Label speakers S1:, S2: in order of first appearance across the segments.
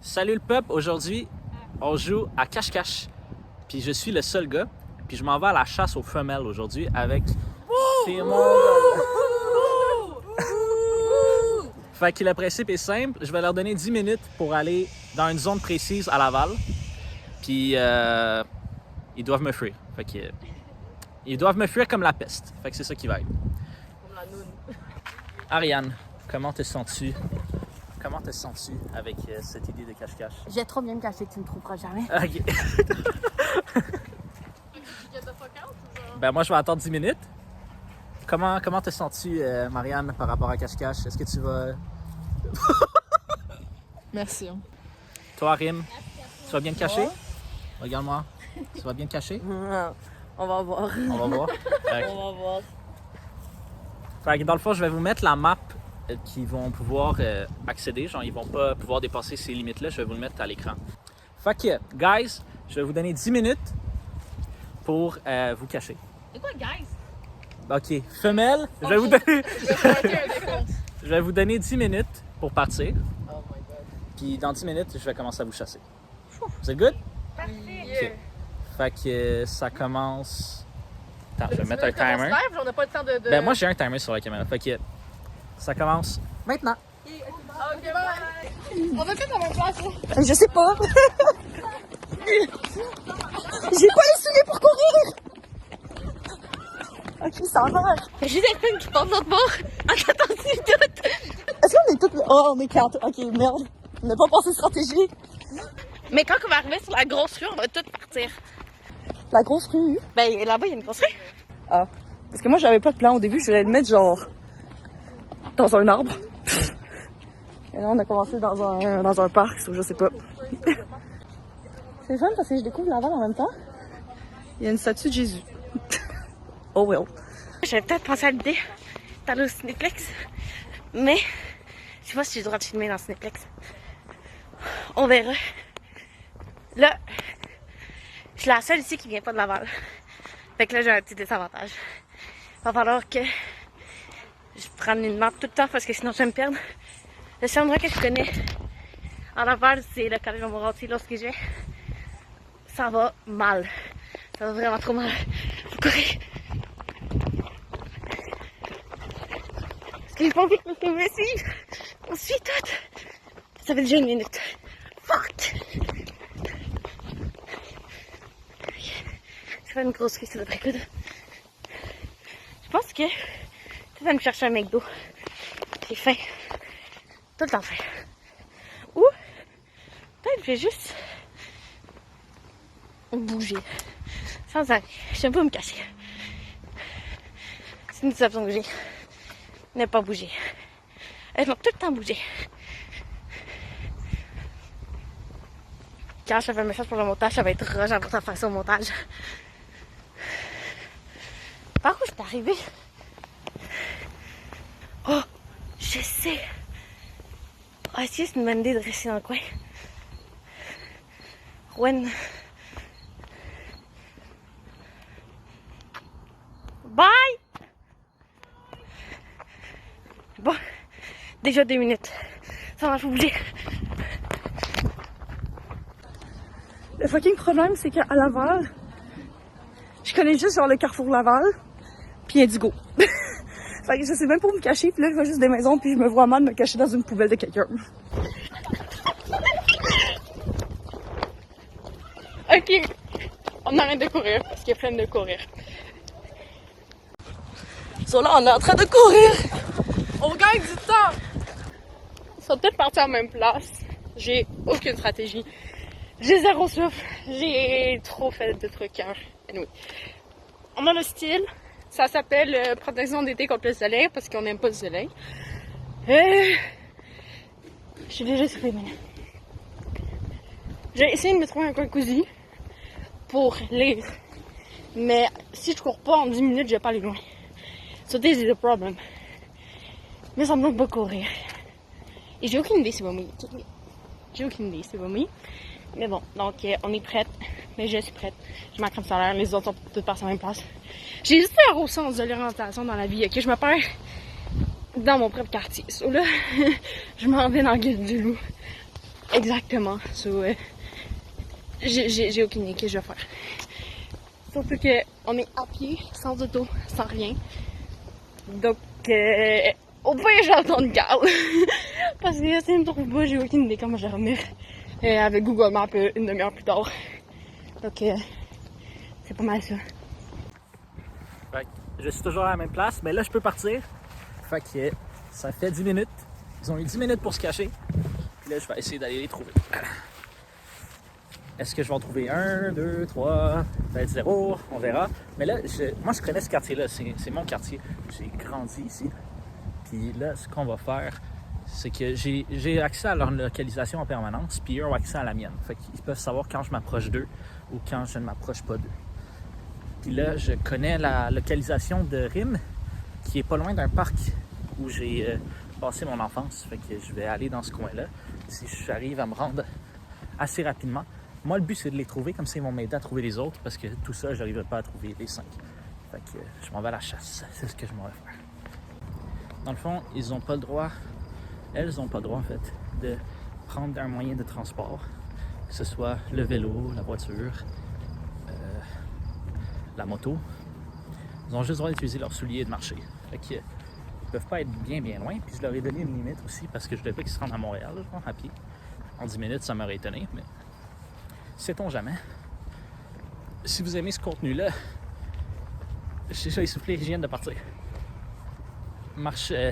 S1: Salut le peuple, aujourd'hui on joue à cache-cache. Puis je suis le seul gars. Puis je m'en vais à la chasse aux femelles aujourd'hui avec Simon. Fait que le principe est simple, je vais leur donner 10 minutes pour aller dans une zone précise à Laval. Puis ils doivent me fuir. Fait que ils doivent me fuir comme la peste. Fait que c'est ça qui va être.
S2: Comme la noune.
S1: Ariane, comment te sens-tu? Comment te sens-tu avec cette idée de cache-cache?
S2: J'ai trop bien me cacher, tu me trouveras jamais.
S1: Ok. Ben moi je vais attendre 10 minutes. Comment te sens-tu, Marianne, par rapport à cache-cache? Est-ce que tu vas...
S3: Merci.
S1: Toi, Rim, tu vas bien te cacher? Regarde-moi. Tu vas bien te cacher?
S2: On va voir.
S1: On va voir.
S2: On va voir.
S1: Fait que dans le fond, je vais vous mettre la map qui vont pouvoir accéder. Genre, ils vont pas pouvoir dépasser ces limites-là. Je vais vous le mettre à l'écran. Fait que, guys, je vais vous donner 10 minutes pour vous cacher.
S2: C'est quoi, guys?
S1: OK. Femelle, je vais vous donner... je vais vous donner 10 minutes pour partir.
S2: Oh my god.
S1: Puis dans 10 minutes, je vais commencer à vous chasser. Vous êtes good?
S2: Parfait.
S1: OK. Fait que ça commence... Attends, je vais mettre un timer.
S2: On n'a pas le temps de...
S1: Ben moi, j'ai un timer sur la caméra. Fait que ça commence maintenant.
S2: Ok, bye! On va faire comme un place, là.
S3: Je sais pas. J'ai pas les souliers pour courir. Ok, ça va.
S2: J'ai des films qui passent l'autre bord. Attends, c'est tout.
S3: Est-ce qu'on est toutes... Oh, on est quatre. Ok, merde. On n'a pas pensé stratégie.
S2: Mais quand on va arriver sur la grosse rue, on va tous partir.
S3: La grosse rue.
S2: Ben, là-bas, il y a une grosse rue.
S3: Ah. Parce que moi, j'avais pas de plan au début. Je voulais le mettre genre dans un arbre. Et là, on a commencé dans un parc, so je sais pas. C'est fun parce que je découvre Laval en même temps. Il y a une statue de Jésus. Oh well.
S2: J'avais peut-être pensé à l'idée d'aller au Cinéplex, mais je sais pas si j'ai le droit de filmer dans le Cinéplex. On verra. Là, je suis la seule ici qui vient pas de Laval. Fait que là, j'ai un petit désavantage. Il va falloir que je prenne une map tout le temps parce que sinon je vais me perdre. Le seul endroit que je connais en Laval, c'est le collège Montmorency. Lorsque j'y vais, ça va mal. Ça va vraiment trop mal. Faut courir. Parce que j'ai pas envie que me suive. On suit tout. Ça fait déjà une minute. Fuck! C'est pas une grosse rue, ça devrait être good. Je pense que tu vas me chercher un McDo. J'ai faim. Tout le temps faim. Ou peut-être je vais juste bouger. Sans arrêt. J'aime pas me cacher. C'est une déception que j'ai. Ne pas bouger. Elle m'a tout le temps bouger. Quand je fais un message pour le montage, ça va être rush pour faire ça au montage. Par où je suis arrivée? Oh, je sais. Oh, est-ce que c'est une bonne idée de rester dans le coin? Rouen. Bye! Bon, déjà 2 minutes. Ça va, faut bouger.
S3: Le fucking problème, c'est qu'à Laval, je connais juste genre le carrefour Laval, puis Indigo. Fait que je sais même pas où me cacher, puis là, je vois juste des maisons, puis je me vois mal me cacher dans une poubelle de quelqu'un.
S2: Ok, on arrête de courir parce qu'il y a plein de courir.
S3: So là, on est en train de courir.
S2: On gagne du temps! Ils sont tous partis en même place. J'ai aucune stratégie. J'ai zéro souffle. J'ai trop fait de trucs. Anyway. On a le style. Ça s'appelle protection d'été contre le soleil parce qu'on n'aime pas le soleil. Je suis déjà soufflée maintenant. J'ai essayé de me trouver un coin cosy pour lire. Mais si je cours pas en 10 minutes, je vais pas aller loin. So this is the problem. Mais ça me manque pas courir. Et j'ai aucune idée si c'est vomi. J'ai aucune idée si c'est vomi. Mais bon, donc on est prête. Mais je suis prête. Je m'en crème solaire. Les autres sont toutes parties en même place. J'ai juste un gros sens de l'orientation dans la vie. Ok, je me perds dans mon propre quartier. So là, je m'en vais dans la gueule du loup. Exactement. So, j'ai aucune idée que je vais faire. Surtout qu'on est à pied, sans auto, sans rien. Donc, au pire, j'attends une cale. Parce que si je me trouve pas, j'ai aucune idée comment je vais revenir. Avec Google Maps une demi-heure plus tard. Donc, c'est pas mal ça.
S1: Fait que je suis toujours à la même place, mais là, je peux partir. Fait que ça fait 10 minutes. Ils ont eu 10 minutes pour se cacher. Puis là, je vais essayer d'aller les trouver. Est-ce que je vais en trouver 1, 2, 3, peut-être 0, on verra. Mais là, moi, je connais ce quartier-là. C'est mon quartier. J'ai grandi ici. Puis là, ce qu'on va faire, c'est que j'ai accès à leur localisation en permanence, puis eux ont accès à la mienne. Fait qu'ils peuvent savoir quand je m'approche d'eux ou quand je ne m'approche pas d'eux. Puis là, je connais la localisation de Rime, qui est pas loin d'un parc où j'ai passé mon enfance. Fait que je vais aller dans ce coin-là si j'arrive à me rendre assez rapidement. Moi, le but, c'est de les trouver, comme ça, ils vont m'aider à trouver les autres, parce que tout ça, je n'arriverai pas à trouver les 5. Fait que je m'en vais à la chasse. C'est ce que je m'en vais faire. Dans le fond, elles n'ont pas le droit, en fait, de prendre un moyen de transport, que ce soit le vélo, la voiture, la moto. Ils ont juste le droit d'utiliser leurs souliers et de marcher. Fait qu'ils peuvent pas être bien loin. Puis je leur ai donné une limite aussi, parce que je ne voulais pas qu'ils se rendent à Montréal, genre, à pied. En 10 minutes, ça m'aurait étonné, mais sait-on jamais. Si vous aimez ce contenu-là, je sais ça, essoufflé, je viens de partir.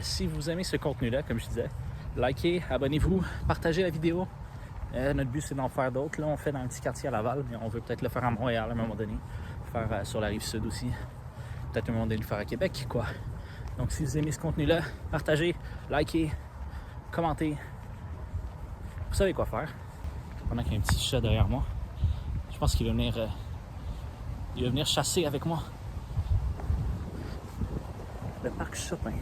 S1: Si vous aimez ce contenu-là, comme je disais, likez, abonnez-vous, partagez la vidéo. Notre but, c'est d'en faire d'autres. Là, on fait dans un petit quartier à Laval, mais on veut peut-être le faire à Montréal à un moment donné. Faire sur la rive sud aussi. Peut-être un moment donné le faire à Québec, quoi. Donc, si vous aimez ce contenu-là, partagez, likez, commentez. Vous savez quoi faire. Pendant qu'il y a un petit chat derrière moi, je pense qu'il va venir chasser avec moi. Le parc Chopin.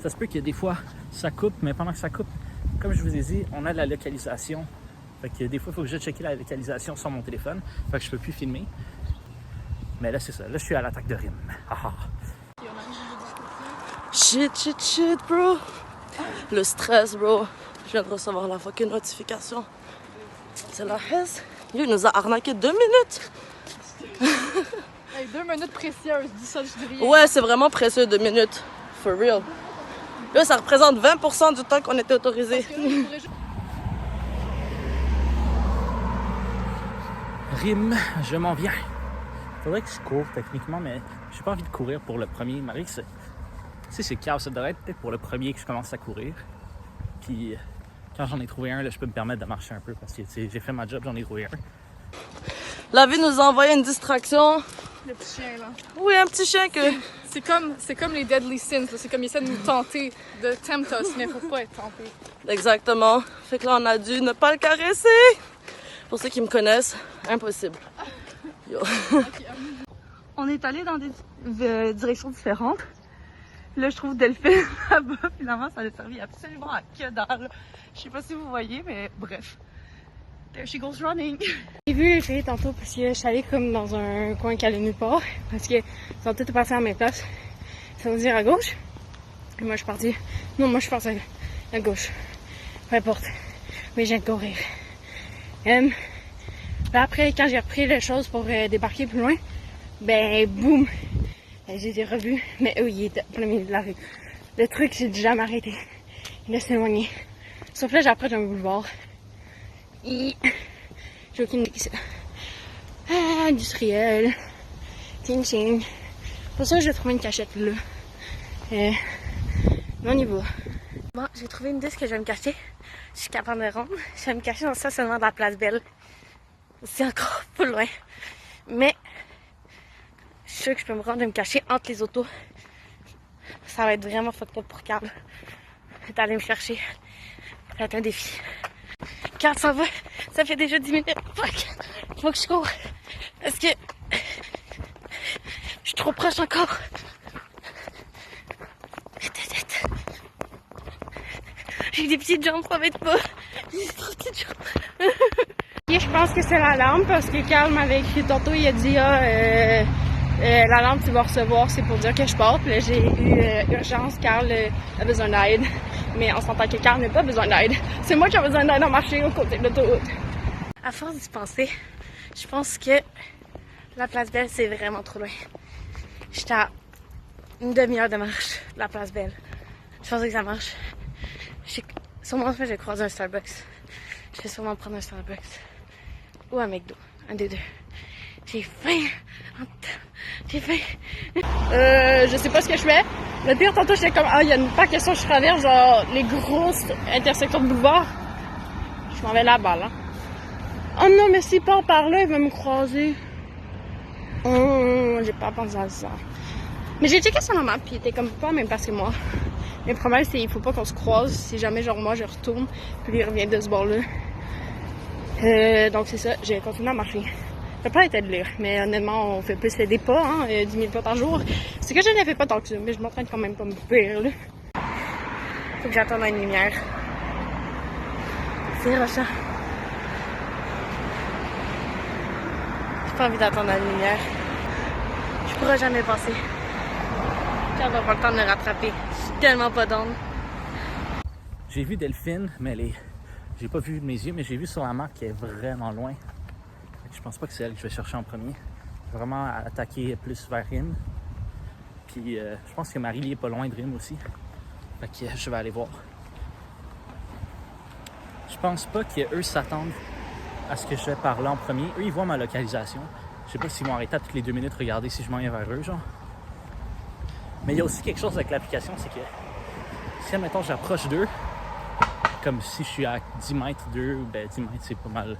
S1: Ça se peut que des fois, ça coupe, mais pendant que ça coupe, comme je vous ai dit, on a la localisation. Fait que des fois, il faut que je checker la localisation sur mon téléphone. Fait que je peux plus filmer. Mais là, c'est ça. Là, je suis à l'attaque de Rime.
S3: Shit, bro. Le stress, bro. Je viens de recevoir la fucking notification. C'est la Hesse. Lui, il nous a arnaqué 2 minutes.
S4: Hey, 2 minutes précieuses, dis ça, je dis rien.
S3: Ouais, c'est vraiment précieux, 2 minutes. For real. Là, ça représente 20% du temps qu'on était autorisé.
S1: Rime, je m'en viens. Faudrait que je cours techniquement, mais j'ai pas envie de courir pour le premier. Marie, tu sais, c'est chaos. Ça devrait être peut-être pour le premier que je commence à courir. Puis quand j'en ai trouvé un, là, je peux me permettre de marcher un peu parce que j'ai fait ma job, j'en ai trouvé un.
S3: La vie nous a envoyé une distraction.
S4: Le petit chien, là.
S3: Oui, un petit chien que...
S4: C'est comme les Deadly Sins, là. C'est comme ils essaient de nous tenter, de tempt us, mais faut pas être tenté.
S3: Exactement. Fait que là, on a dû ne pas le caresser. Pour ceux qui me connaissent, impossible. Yo. On est allé dans des directions différentes. Là, je trouve Delphine là-bas. Finalement, ça a servi absolument à que dalle. Je sais pas si vous voyez, mais bref. There she goes running.
S2: J'ai vu les filles tantôt parce que je suis allée comme dans un coin qui allait nulle part. Parce qu'ils sont toutes passées à la même place. Ça veut dire à gauche. Et moi, je suis partie. Non, moi, je suis partie à gauche. Peu importe. Mais je viens de courir. Là, après, quand j'ai repris les choses pour débarquer plus loin, ben, boum! J'ai été revue. Mais eux, ils étaient plein milieu de la rue. Le truc, j'ai jamais arrêté. Il a s'éloigner. Sauf là, j'approche d'un boulevard. Et j'ai aucune idée qui c'est. Industriel. Ting ting. Pour ça, j'ai trouvé une cachette là. Mais on y va. Bon, j'ai trouvé une disque que je vais me cacher. Je suis capable de rendre. Je vais me cacher dans le stationnement de la Place Belle. C'est encore pas loin. Mais je suis sûre que je peux me rendre et me cacher entre les autos. Ça va être vraiment fucked up pour Carl. D'aller me chercher. Ça va être un défi. Carl s'en va. Ça fait déjà 10 minutes. Fuck. Faut que je cours. Parce que je suis trop proche encore. J'ai des petites jambes, ça va être pas. J'ai trop petites jambes. Et je pense que c'est l'alarme parce que Carl m'avait écrit tantôt, il a dit l'alarme que tu vas recevoir, c'est pour dire que je pars. Puis là, j'ai eu urgence, Carl a besoin d'aide. Mais on s'entend que Carl n'a pas besoin d'aide. C'est moi qui ai besoin d'aide à marcher aux côtés de l'autoroute. À force d'y penser, je pense que la place Belle, c'est vraiment trop loin. J'étais à une demi-heure de marche de la place Belle. Je pensais que ça marche. Sûrement, en fait, j'ai croisé un Starbucks. Je vais sûrement prendre un Starbucks. Ou un McDo. Un des deux. J'ai faim. J'ai faim. Je sais pas ce que je fais. Le pire, tantôt, j'étais comme, il y a une pas question, je traverse, genre, les grosses intersections de boulevard. Je m'en vais là-bas, là. Oh non, mais s'il part par là, il va me croiser. J'ai pas pensé à ça. Mais j'ai checké sur la map, puis il était comme pas même place que moi. Mais le problème, c'est qu'il faut pas qu'on se croise si jamais, genre, moi, je retourne, puis il revient de ce bord-là. Donc, c'est ça, j'ai continué à marcher. Ça peut pas être de lire, mais honnêtement, on fait plus des pas, hein, 10 000 pas par jour. C'est que je ne fais pas tant que ça, mais je m'entraîne quand même pas me pire, là. Faut que j'attende une lumière. C'est rochant. J'ai pas envie d'attendre la lumière. Je pourrais jamais passer. J'avais pas le temps de me rattraper. Je suis tellement pas d'onde.
S1: J'ai vu Delphine, mais j'ai pas vu de mes yeux, mais j'ai vu sur la map qu'elle est vraiment loin. Je pense pas que c'est elle que je vais chercher en premier. Je vais vraiment attaquer plus vers Rim. Puis je pense que Marie est pas loin de Rim aussi. Fait que je vais aller voir. Je pense pas qu'eux s'attendent à ce que je vais par là en premier. Eux, ils voient ma localisation. Je sais pas s'ils vont arrêter à toutes les 2 minutes regarder si je m'en viens vers eux, genre. Mais il y a aussi quelque chose avec l'application, c'est que si, admettons, j'approche d'eux, comme si je suis à 10 mètres d'eux, ben 10 mètres, c'est pas mal.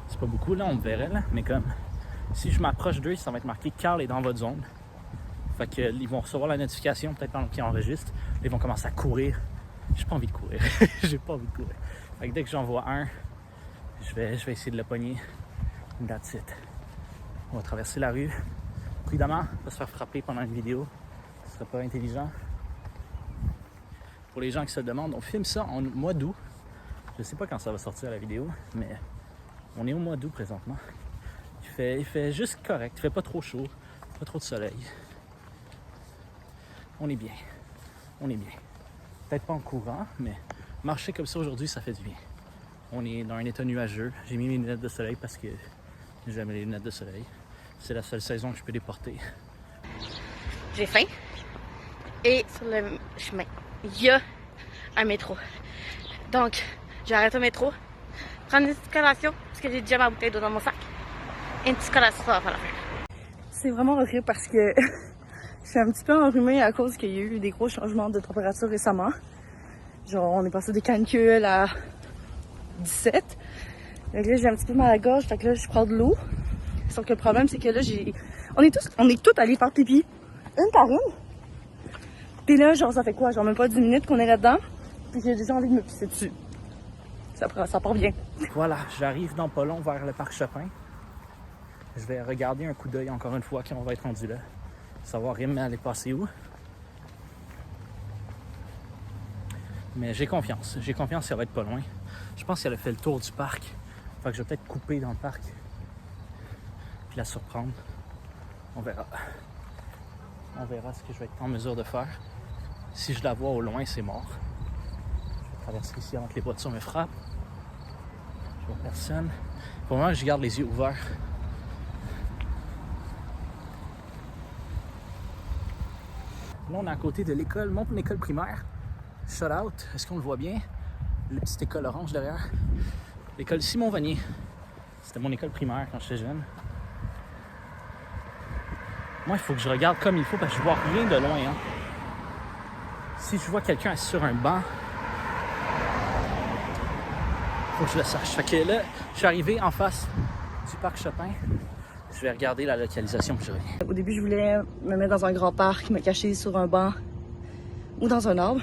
S1: C'est pas beaucoup, là, on me verrait, là. Mais comme, si je m'approche d'eux, ça va être marqué « Carl est dans votre zone ». Fait qu'ils vont recevoir la notification, peut-être pendant qu'ils enregistrent. Ils vont commencer à courir. J'ai pas envie de courir. J'ai pas envie de courir. Fait que dès que j'en vois un, je vais essayer de le pogner. That's it. On va traverser la rue. Prudemment, pas se faire frapper pendant une vidéo. Ce serait pas intelligent. Pour les gens qui se demandent, on filme ça en mois d'août. Je sais pas quand ça va sortir la vidéo, mais on est au mois d'août présentement. Il fait juste correct. Il fait pas trop chaud, pas trop de soleil. On est bien. On est bien. Peut-être pas en courant, mais marcher comme ça aujourd'hui, ça fait du bien. On est dans un état nuageux. J'ai mis mes lunettes de soleil parce que j'aime les lunettes de soleil. C'est la seule saison que je peux les porter.
S2: J'ai faim. Et sur le chemin, il y a un métro. Donc, j'arrête au métro, prendre une petite collation, parce que j'ai déjà ma bouteille d'eau dans mon sac. Et une petite collation, ça va faire l'affaire.
S3: C'est vraiment horrible parce que je suis un petit peu enrhumée à cause qu'il y a eu des gros changements de température récemment. Genre, on est passé des canicules à 17. Donc là, j'ai un petit peu mal à la gorge, fait que là, je prends de l'eau. Sauf que le problème, c'est que là, on est tous allés faire pipi, une par une. Puis là, genre, ça fait quoi? Genre, même pas 10 minutes qu'on est là-dedans. Puis j'ai déjà envie de me pisser dessus. Ça part bien.
S1: Voilà, j'arrive dans pas long vers le parc Chopin. Je vais regarder un coup d'œil encore une fois quand on va être rendu là. Savoir Rim aller passer où. Mais j'ai confiance. J'ai confiance qu'elle va être pas loin. Je pense qu'elle a fait le tour du parc. Fait que je vais peut-être couper dans le parc. Puis la surprendre. On verra. On verra ce que je vais être en mesure de faire. Si je la vois au loin, c'est mort. Je vais traverser ici avant que les voitures me frappent. Je vois personne. Pour le moment, je garde les yeux ouverts. Là, on est à côté de l'école, mon école primaire. Shout out, est-ce qu'on le voit bien? La petite école orange derrière. L'école Simon Vanier. C'était mon école primaire quand j'étais jeune. Moi, il faut que je regarde comme il faut parce que je vois rien de loin. Hein. Si je vois quelqu'un assis sur un banc, il faut que je le sache. Fait que là, je suis arrivé en face du parc Chopin. Je vais regarder la localisation puis je reviens.
S3: Au début, je voulais me mettre dans un grand parc, me cacher sur un banc ou dans un arbre.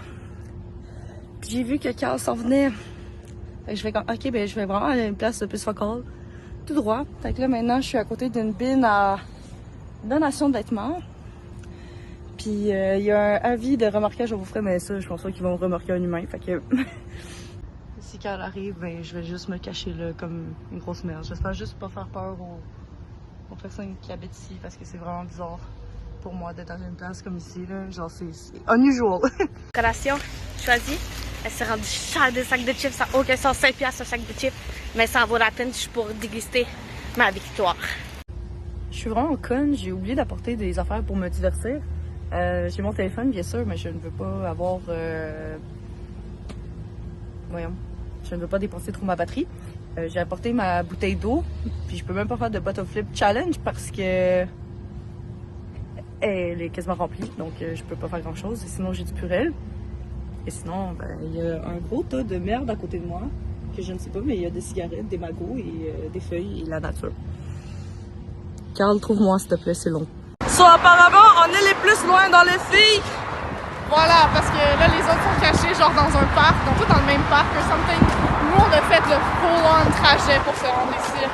S3: Puis j'ai vu que Carl s'en venait. Fait que je fais comme, ok, ben je vais vraiment aller à une place plus focale, tout droit. Fait que là, maintenant, je suis à côté d'une bine à donation de vêtements. Puis il y a un avis de remorquage au frais, mais ça, je pense pas qu'ils vont remorquer un humain. Fait que si Carl arrive, ben je vais juste me cacher là comme une grosse merde. J'espère juste pas faire peur aux personnes qui habitent ici parce que c'est vraiment bizarre pour moi d'être dans une place comme ici là. Genre c'est unusual.
S2: Collation choisie. Elle s'est rendue cher des sacs de chips, ça n'a aucun sens, 5$ un sac de chips. Mais ça en vaut la peine juste pour déguster ma victoire.
S3: Je suis vraiment conne, j'ai oublié d'apporter des affaires pour me divertir. J'ai mon téléphone, bien sûr, mais je ne veux pas avoir... Voyons. Je ne veux pas dépenser trop ma batterie. J'ai apporté ma bouteille d'eau, puis je peux même pas faire de bottle flip challenge parce que... Elle est quasiment remplie, donc je peux pas faire grand-chose. Et sinon, j'ai du Purell. Et sinon, ben, il y a un gros tas de merde à côté de moi, que je ne sais pas, mais il y a des cigarettes, des magots et des feuilles et la nature. Carl, trouve-moi, s'il te plaît, c'est long. So, apparemment, on est les plus loin dans les filles.
S4: Voilà, parce que là, les autres sont cachés, genre dans un parc, donc tout dans le même parc, or something. Nous, on a fait le full-on trajet pour se rendre ici.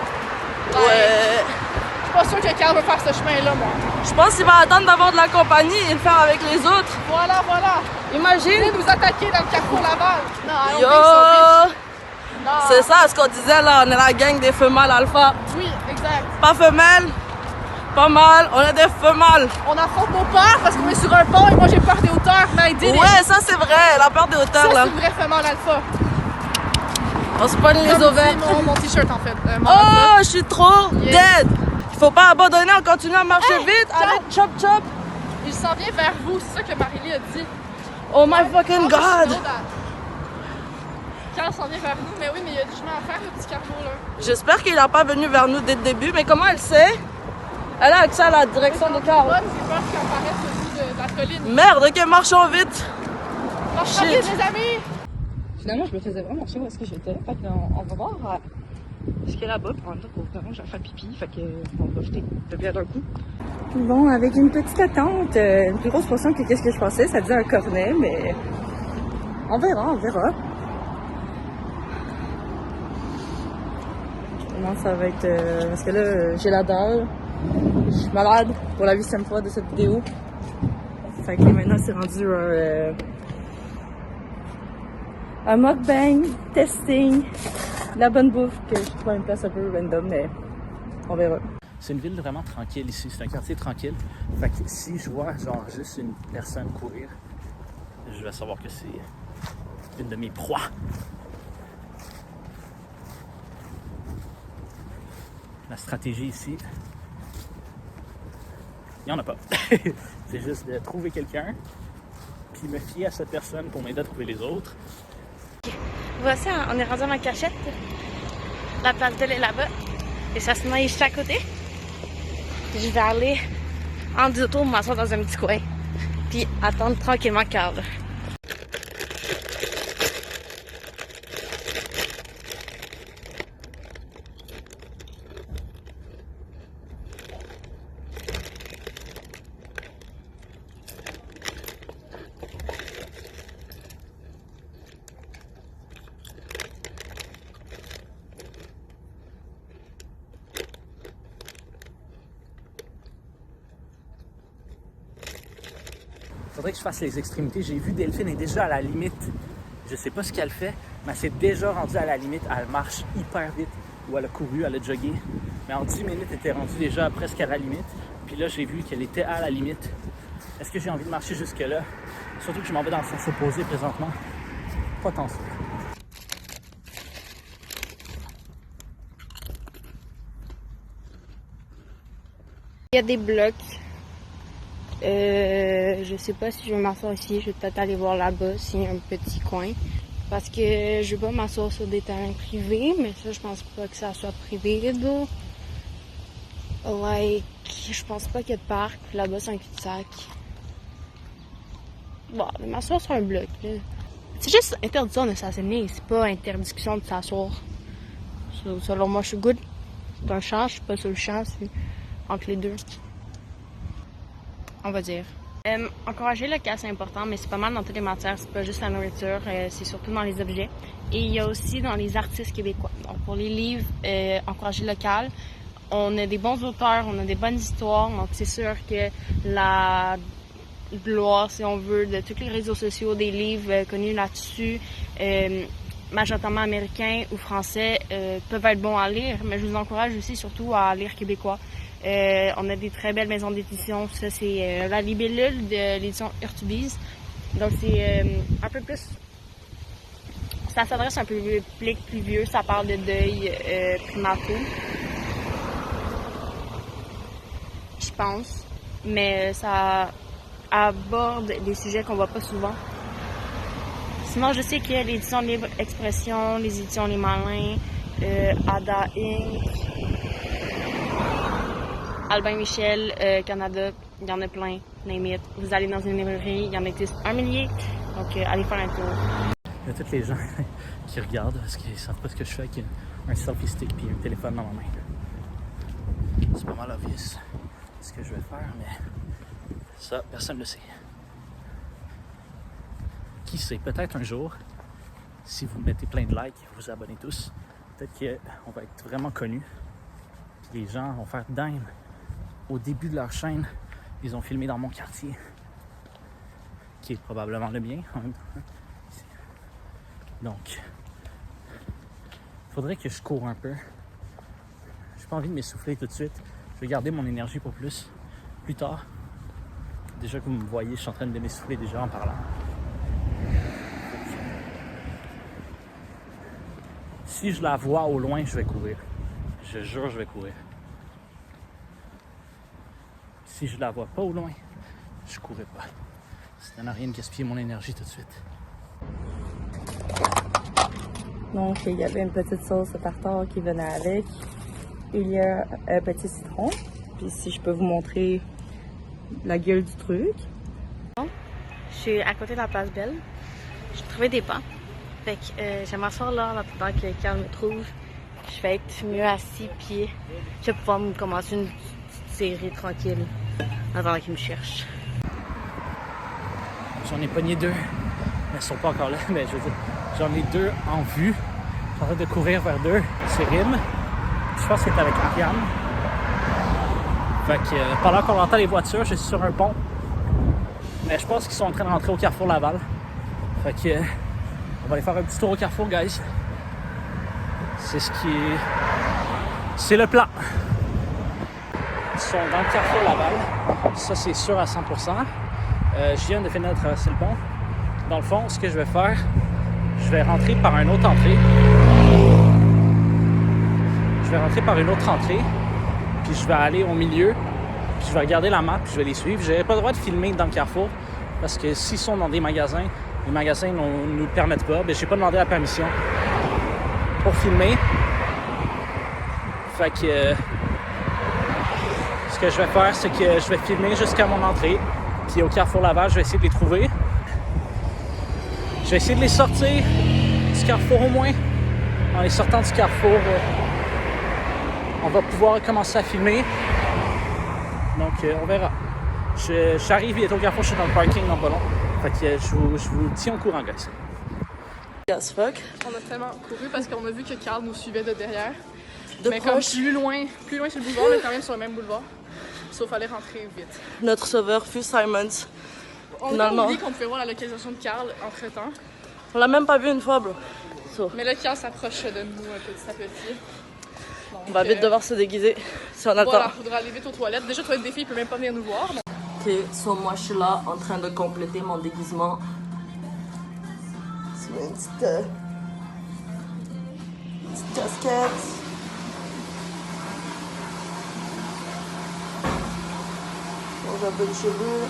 S3: Ouais.
S4: Je suis pas sûre que Carl veut faire ce chemin-là, moi.
S3: Je pense qu'il va attendre d'avoir de la compagnie et le faire avec les autres.
S4: Voilà, voilà.
S3: Imagine.
S4: Venez nous attaquer dans le carrefour Laval. Non, I don't
S3: Yo!
S4: think so, bitch. Non.
S3: C'est ça ce qu'on disait là, on est la gang des femelles alpha.
S4: Oui, exact.
S3: Pas femelles, pas mal, on est des femelles.
S4: On affronte nos peurs parce qu'on est sur un pont et moi j'ai peur des hauteurs, mais I did it.
S3: Ouais, ça c'est vrai, la peur des
S4: Ça,
S3: hauteurs là.
S4: c'est une vraie femelle alpha.
S3: On se pogne les
S4: Comme
S3: ovaires.
S4: dit mon t-shirt en fait. Mon
S3: Oh,
S4: alpha.
S3: je suis trop dead. Il faut pas abandonner, on continue à marcher vite. Allez, chop chop.
S4: Il s'en vient vers vous, c'est ça que Marie-Lie a dit.
S3: Oh my fucking god.
S4: Carl s'en vient vers nous, mais oui, mais il y a du chemin à faire, le petit carrefour là.
S3: J'espère qu'il n'a pas venu vers nous dès le début, mais comment elle sait? Elle a accès à la direction de Carl.
S4: Bonne, j'ai peur qu'il apparaisse au bout de la colline.
S3: Merde, ok, marchons vite.
S4: Marchez vite, les amis!
S3: Finalement, je me faisais vraiment chier où est-ce que j'étais. Fait qu'on va voir ce qu'il y a là-bas. En même temps, pour vraiment, j'ai fait pipi. Fait qu'on va jeter le bien d'un coup. Bon, avec une petite attente, une plus grosse portion que qu'est-ce que je pensais. Ça disait un cornet, mais on verra, on verra. Comment ça va être... parce que là, j'ai la dalle. Je suis malade pour la 8e fois de cette vidéo. Fait que maintenant, c'est rendu un mukbang, testing, la bonne bouffe que je trouve à une place un peu random, mais on verra.
S1: C'est une ville vraiment tranquille ici, c'est un quartier tranquille. Fait que si je vois genre juste une personne courir, je vais savoir que c'est une de mes proies. La stratégie ici, il n'y en a pas. C'est juste de trouver quelqu'un, puis me fier à cette personne pour m'aider à trouver les autres.
S2: Voici, on est rendu à ma cachette. La place d'elle est là-bas. Et ça se met juste à côté. Je vais aller en du tour m'asseoir dans un petit coin. Puis attendre tranquillement Carl.
S1: Faudrait que je fasse les extrémités. J'ai vu Delphine est déjà à la limite. Je sais pas ce qu'elle fait, mais elle s'est déjà rendue à la limite. Elle marche hyper vite. Ou elle a couru, elle a jogué. Mais en 10 minutes, elle était rendue déjà presque à la limite. Puis là, j'ai vu qu'elle était à la limite. Est-ce que j'ai envie de marcher jusque-là? Surtout que je m'en vais dans le sens opposé présentement. Pas tant sûr.
S2: Il y a des blocs. Je sais pas si je vais m'asseoir ici. Je vais peut-être aller voir là-bas s'il y a un petit coin. Parce que je veux pas m'asseoir sur des terrains privés. Mais ça, je pense pas que ça soit privé, là. Like, je pense pas qu'il y a de parc. Là-bas, c'est un cul-de-sac. Bon, je vais m'asseoir sur un bloc, là. C'est juste interdiction de s'asseoir. C'est pas interdiction de s'asseoir. Selon moi, je suis good. C'est un champ. Je suis pas sur le champ. C'est entre les deux. On va dire. Encourager le cas, c'est important, mais c'est pas mal dans toutes les matières. C'est pas juste la nourriture, c'est surtout dans les objets. Et il y a aussi dans les artistes québécois. Donc pour les livres, encourager local. On a des bons auteurs, on a des bonnes histoires. Donc c'est sûr que la gloire, si on veut, de tous les réseaux sociaux, des livres connus là-dessus, majoritairement américains ou français, peuvent être bons à lire. Mais je vous encourage aussi surtout à lire québécois. On a des très belles maisons d'édition. Ça, c'est la libellule de l'édition Urtubise. Donc, c'est un peu plus Ça s'adresse à un public plus vieux, ça parle de deuil primato. Je pense. Mais ça aborde des sujets qu'on voit pas souvent. Sinon, je sais qu'il y a l'édition Libre Expression, les éditions Les Malins, Ada Inc., Albin Michel, Canada, il y en a plein, name it. Vous allez dans une librairie, il y en existe 1 millier, donc allez faire un tour.
S1: Il y a tous les gens qui regardent parce qu'ils savent pas ce que je fais avec un selfie stick et un téléphone dans ma main. C'est pas mal obvious ce que je vais faire, mais ça, personne ne le sait. Qui sait, peut-être un jour, si vous mettez plein de likes et vous vous abonnez tous, peut-être qu'on va être vraiment connus. Les gens vont faire dingue. Au début de leur chaîne, ils ont filmé dans mon quartier, qui est probablement le mien en même temps. Donc, il faudrait que je cours un peu. J'ai pas envie de m'essouffler tout de suite. Je vais garder mon énergie pour plus tard. Déjà que vous me voyez, je suis en train de m'essouffler déjà en parlant. Si je la vois au loin, je vais courir. Je jure, je vais courir. Si je la vois pas au loin, je courrai pas. Ça ne sert à rien de gaspiller mon énergie tout de suite.
S3: Donc, il y avait une petite sauce tartare qui venait avec. Il y a un petit citron. Puis si je peux vous montrer la gueule du truc.
S2: Je suis à côté de la place Belle. J'ai trouvé des bancs. Fait que je m'asseoir là en attendant que Carl me trouve. Je vais être mieux assis, puis je vais pouvoir me commencer une petite série tranquille en attendant qu'il me cherche.
S1: J'en ai pogné 2, mais elles sont pas encore là. Mais je veux dire, j'en ai 2 en vue. Je suis en train de courir vers 2. C'est Rim. Je pense que c'est avec Ariane. Fait que pendant qu'on entend les voitures, je suis sur un pont. Mais je pense qu'ils sont en train de rentrer au Carrefour Laval. Fait que on va aller faire un petit tour au Carrefour, guys. C'est ce qui est... C'est le plan. Ils sont dans le Carrefour Laval. Ça, c'est sûr à 100%. Je viens de finir de traverser le pont. Dans le fond, ce que je vais faire, je vais rentrer par une autre entrée. Puis je vais aller au milieu. Puis je vais regarder la map, puis je vais les suivre. Je n'aurai pas le droit de filmer dans le Carrefour. Parce que s'ils sont dans des magasins, les magasins ne nous permettent pas. Je n'ai pas demandé la permission pour filmer. Fait que ce que je vais faire, c'est que je vais filmer jusqu'à mon entrée. Puis au Carrefour Laval, je vais essayer de les trouver. Je vais essayer de les sortir du Carrefour au moins. En les sortant du Carrefour, on va pouvoir commencer à filmer. Donc on verra. J'arrive bientôt au Carrefour, je suis dans le parking dans pas long. Fait que je vous tiens au courant, guys.
S3: As fuck.
S4: On a tellement couru parce qu'on a vu que Carl nous suivait de derrière.
S3: De
S4: mais
S3: proche.
S4: comme plus loin sur le boulevard, mais quand même sur le même boulevard. Sauf fallait rentrer vite.
S3: Notre sauveur fut Simons.
S4: On a
S3: Finalement.
S4: oublié qu'on pouvait voir la localisation de Carl entre-temps.
S3: On l'a même pas vu une fois, bro. So,
S4: Mais là, Carl s'approche de nous petit à petit. Donc,
S3: on va vite devoir se déguiser si on a le
S4: Voilà,
S3: temps.
S4: faudra aller vite aux toilettes. Déjà, toilette des filles, il peut même pas venir nous voir. Mais...
S3: Ok, so moi je suis là en train de compléter mon déguisement. C'est une petite casquette. J'ai un peu de cheveux.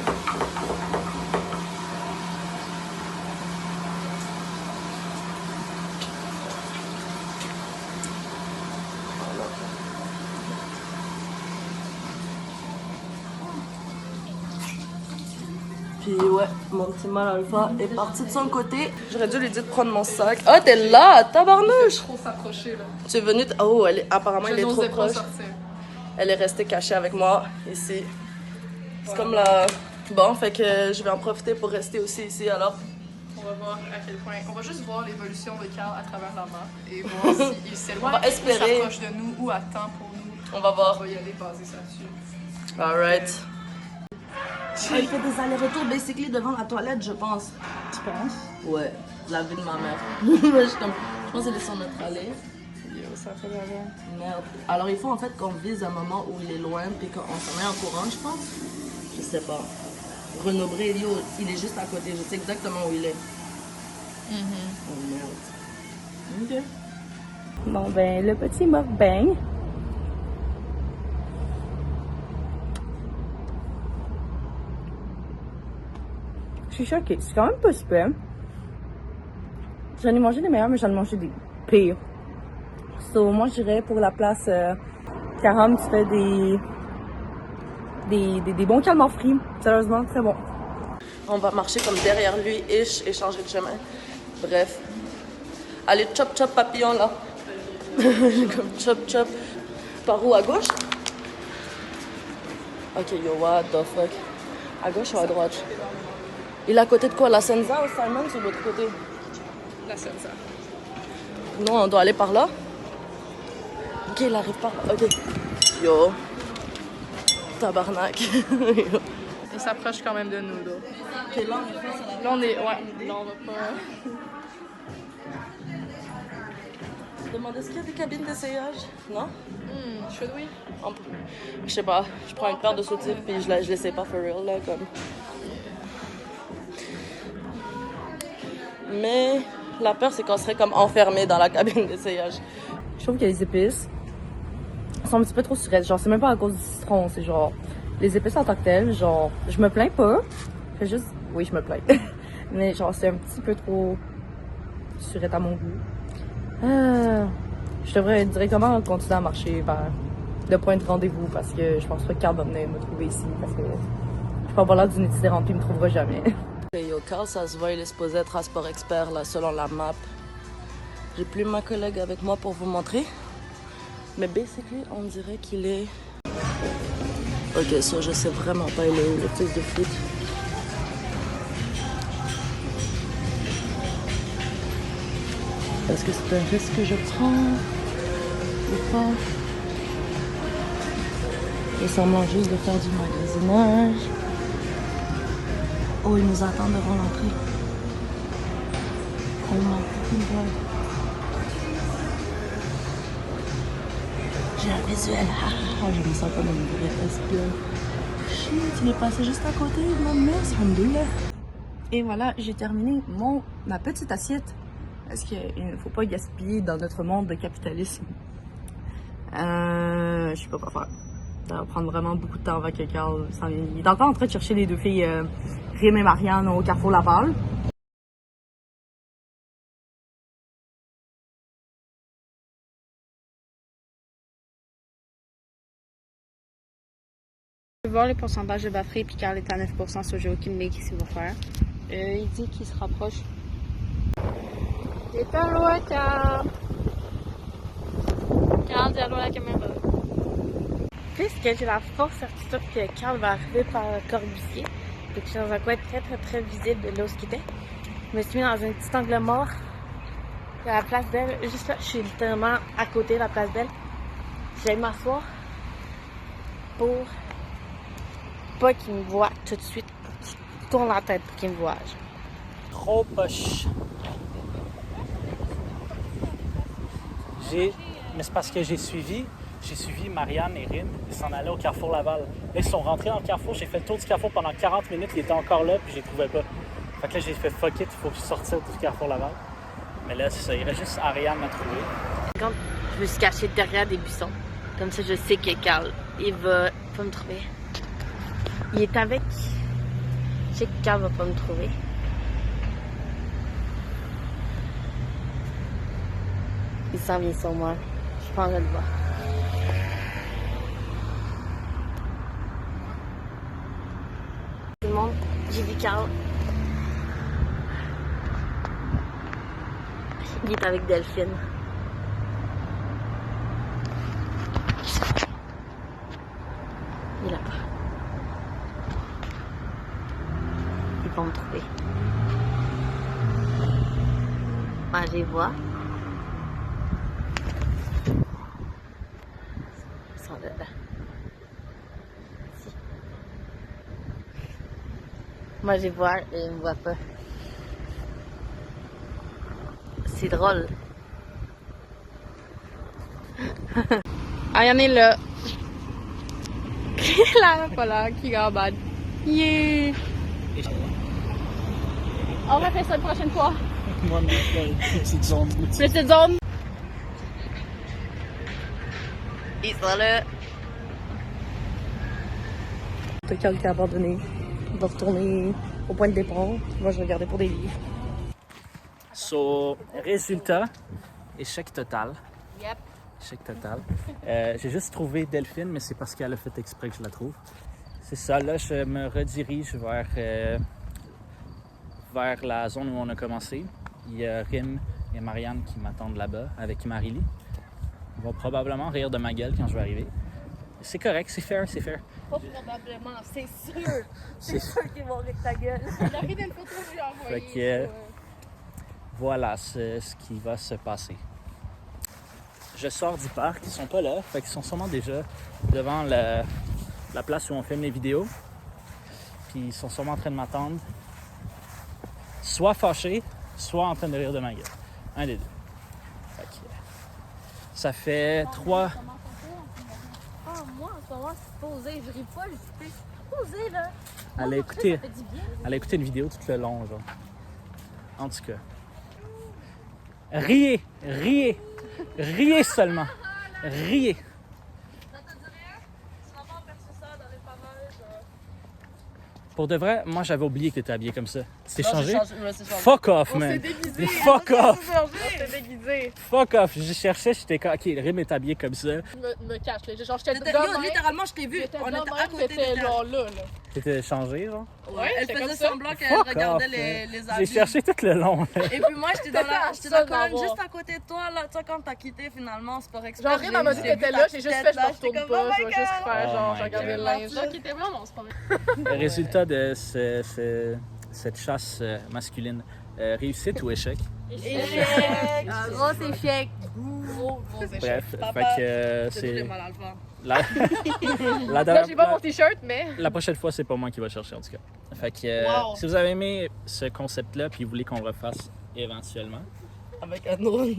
S3: Puis ouais, mon petit mâle alpha est parti de son côté. J'aurais dû lui dire de prendre mon sac. Ah, t'es là, tabarnouche!
S4: Trop s'approcher, là.
S3: Tu es venue... Oh, apparemment,
S4: Je
S3: elle est trop
S4: n'osais pas
S3: proche.
S4: sortir.
S3: Elle est restée cachée avec moi, ici. C'est comme la... Bon, fait que je vais en profiter pour rester aussi ici, alors.
S4: On va voir à quel point... On va juste voir l'évolution de Carl à travers la map et voir s'il s'éloigne,
S3: On va espérer.
S4: ou s'approche de nous ou attend pour nous.
S3: On va voir.
S4: On va y aller baser ça dessus.
S3: Alright. Il fait des allers-retours basically devant la toilette, je pense.
S4: Tu penses?
S3: Ouais, la vie de ma mère. Je pense qu'elle est sur notre allée.
S4: Yo, ça fait de la merde.
S3: Merde. Alors il faut en fait qu'on vise un moment où il est loin puis qu'on s'en met en courant, je pense. Je sais pas. Renaud-Bré, il est juste à côté. Je sais exactement où il est. Oh merde.
S1: Ok.
S3: Bon, ben, le petit mukbang. Je suis choquée. C'est quand même pas super. J'en ai mangé des meilleurs, mais j'en ai mangé des pires. So, moi, je dirais pour la place Karam, tu fais des bons calmars frits. Sérieusement, très bon. On va marcher comme derrière lui, ish, et changer de chemin. Bref. Allez, chop chop papillon, là. Comme chop chop. Par où, à gauche? Ok, yo, what the fuck. À gauche ou à droite? Il est à côté de quoi? La Senza ou Simon, c'est de l'autre côté?
S4: La Senza.
S3: Non, on doit aller par là. Ok, il arrive par là. Ok. Yo. Tabarnak. Yo.
S4: Il s'approche quand même de nous, là.
S3: Ok, là, on est face à la...
S4: Là, on est... Ouais, là, on va pas...
S3: Demandez est-ce qu'il y a des cabines d'essayage? Non?
S4: Should we?
S3: Je sais pas. Je prends une paire de soutifs puis je l'essaie pas for real, là, comme... Mais la peur, c'est qu'on serait comme enfermé dans la cabine d'essayage. Je trouve que les épices sont un petit peu trop surettes. Genre, c'est même pas à cause du citron, c'est genre... Les épices en tant que telles, genre... Je me plains pas. Je fais juste... Oui, je me plains. Mais genre, c'est un petit peu trop surette à mon goût. Je devrais directement continuer à marcher vers le point de rendez-vous parce que je pense pas que Carl va venir me trouver ici parce que je peux avoir l'air d'une itinérante puis il me trouvera jamais. Yo, Carl, ça se voit, il est supposé être à Sport Expert là, selon la map. J'ai plus ma collègue avec moi pour vous montrer. Mais basically, on dirait qu'il est... Ok, ça, je sais vraiment pas, il est où, le fils de foot. Est-ce que c'est un risque que je prends ou pas? Il semblant juste de faire du magasinage. Oh, il nous attend devant l'entrée. Oh my god. J'ai un visuel. Je me sens comme une vraie espionne. Shit, il est passé juste à côté. Mon mère, c'est un double. Et voilà, j'ai terminé ma petite assiette. Parce qu'il ne faut pas gaspiller dans notre monde de capitalisme. Je sais pas quoi faire. Ça va prendre vraiment beaucoup de temps avant que Carl s'en vienne. Il est encore en train de chercher les deux filles Rim et Marianne au Carrefour Laval.
S2: Je vais voir les pourcentages de batterie, puis Carl est à 9%, so j'ai aucune idée qu'est-ce qu'il va faire. Il dit qu'il se rapproche. T'es pas loin, Carl! Carl, dis allô à la caméra. Puisque j'ai la force certitude que Carl va arriver par Corbusier, et que je suis dans un coin très visible de là où il était, je me suis mis dans un petit angle mort de la place Belle. Juste là, je suis littéralement à côté de la place Belle. J'allais m'asseoir pour pas qu'il me voie tout de suite, qu'il tourne la tête pour qu'il me voie.
S1: Trop poche. Mais c'est parce que j'ai suivi Marianne et Rim. Ils s'en allaient au Carrefour Laval. Là, ils sont rentrés dans le Carrefour. J'ai fait le tour du Carrefour pendant 40 minutes. Ils étaient encore là, puis je les trouvais pas. Fait que là, j'ai fait fuck it, il faut que je sorte du Carrefour Laval. Mais là, c'est ça. Il reste juste Ariane à trouver.
S2: Quand je me suis cachée derrière des buissons, comme ça, je sais que Carl, il va pas me trouver. Il est avec. Je sais que Carl va pas me trouver. Il s'en vient sur moi. Je pense que je le vois. Tout le monde, j'ai vu Carl. Il est avec Delphine. Il est là-bas. Ils vont me trouver. Moi, je les vois. Ils sont là. Ici. Moi, je les vois et ils me voient pas. C'est drôle.
S4: Ariane est là. Là, pas là, qui garbade. Yeah! On va faire ça une prochaine fois.
S1: Moi, mais petite zone.
S2: Petite zone. Ils sont là.
S3: Quelqu'un qui a abandonné. Il va retourner au point de départ. Moi, je vais regarder pour des livres.
S1: So, résultat, échec total.
S2: Yep.
S1: Échec total. J'ai juste trouvé Delphine, mais c'est parce qu'elle a fait exprès que je la trouve. C'est ça, là, je me redirige vers la zone où on a commencé. Il y a Rim et Marianne qui m'attendent là-bas avec Marily. Ils vont probablement rire de ma gueule quand je vais arriver. C'est correct, c'est fair, c'est fair.
S2: Pas probablement, c'est sûr.
S1: C'est
S2: sûr qu'ils vont rire ta gueule.
S4: Il a pris une photo, je lui ai envoyé.
S1: Fait que, voilà ce qui va se passer. Je sors du parc, ils sont pas là, fait qu'ils sont sûrement déjà devant la place où on filme les vidéos. Puis ils sont sûrement en train de m'attendre, soit fâchés, soit en train de rire de ma gueule. Un des deux. Fait que, ça fait 3...
S2: Ah, moi, en ce moment, c'est posé. Je ris pas, je suis posé, là.
S1: Elle a écouté une vidéo tout le long, genre. En tout cas. Riez, riez, riez seulement. Riez. Pour de vrai, moi j'avais oublié que t'étais habillé comme ça. Tu t'es changé? Fuck off, man.
S4: déguisé.
S1: Fuck off.
S4: On s'est déguisé.
S1: Fuck off. Je cherchais, j'étais comme, ok, Rim est habillé comme ça.
S4: Me cache, là. Genre, j'étais
S3: Yo, littéralement, je t'ai vu.
S4: J'étais
S3: On était à côté
S4: t'étais
S3: de
S4: genre là.
S1: T'étais changé, genre?
S3: Ouais, elle
S4: c'était
S3: faisait
S4: comme ça.
S3: semblant qu'elle
S1: Fuck
S3: regardait
S1: off,
S3: les
S1: J'ai
S3: habits.
S1: cherché tout le long, là.
S3: Et puis moi, j'étais dans la
S4: C'était
S3: colonne
S4: d'avoir.
S3: juste à côté de toi, là. Tu sais, quand t'as quitté, finalement, c'est pas exprès.
S4: Genre, Rim, elle m'a dit que t'étais là, j'ai juste fait, je me retourne pas, je vais juste faire,
S1: Oh
S4: genre,
S1: my
S4: je regardais le
S1: God.
S4: linge. Genre, qui était vraiment, non, c'est pas vrai.
S1: Le résultat de cette chasse masculine, réussite ou échec?
S2: Échec. Gros échec.
S4: Gros échec.
S1: Bref,
S3: Papa,
S1: fait que
S3: C'est nous les
S1: c'est...
S3: mal alpha.
S1: La,
S4: Là, j'ai pas mon t-shirt, mais.
S1: la prochaine fois, c'est pas moi qui va chercher, en tout cas. Fait que
S4: Wow.
S1: si vous avez aimé ce concept-là, puis vous voulez qu'on le refasse éventuellement,
S3: Avec un autre.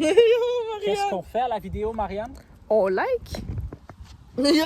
S1: qu'est-ce qu'on fait à la vidéo, Marianne?
S4: On like?
S3: Yo,